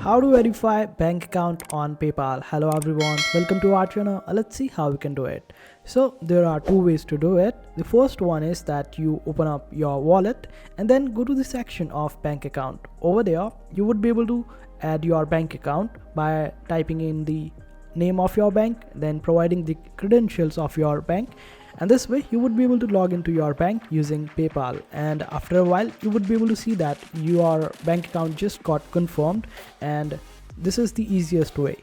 How to verify bank account on PayPal. Hello everyone, welcome to our channel. Let's see how we can do it. So there are two ways to do it. The first one is that you open up your wallet and then go to the section of bank account. Over there you would be able to add your bank account by typing in the name of your bank, then providing the credentials of your bank, and this way you would be able to log into your bank using PayPal, and after a while you would be able to see that your bank account just got confirmed, and this is the easiest way.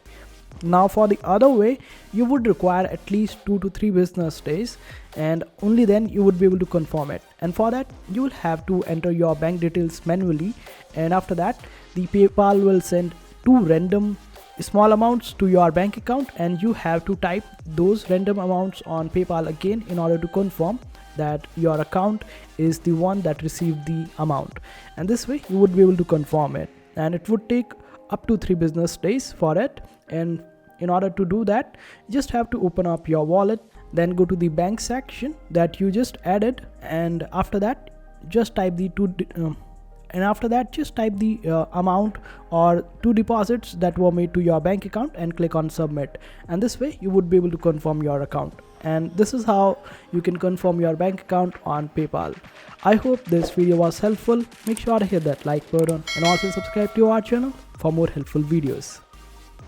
Now for the other way, you would require at least 2 to 3 business days, and only then you would be able to confirm it. And for that you will have to enter your bank details manually, and after that the PayPal will send 2 random small amounts to your bank account, and you have to type those random amounts on PayPal again in order to confirm that your account is the one that received the amount, and this way you would be able to confirm it, and it would take up to 3 business days for it. And in order to do that, you just have to open up your wallet, then go to the bank section that you just added, and after that just type the amount or 2 deposits that were made to your bank account and click on submit, and this way you would be able to confirm your account. And this is how you can confirm your bank account on PayPal. I hope this video was helpful. Make sure to hit that like button and also subscribe to our channel for more helpful videos.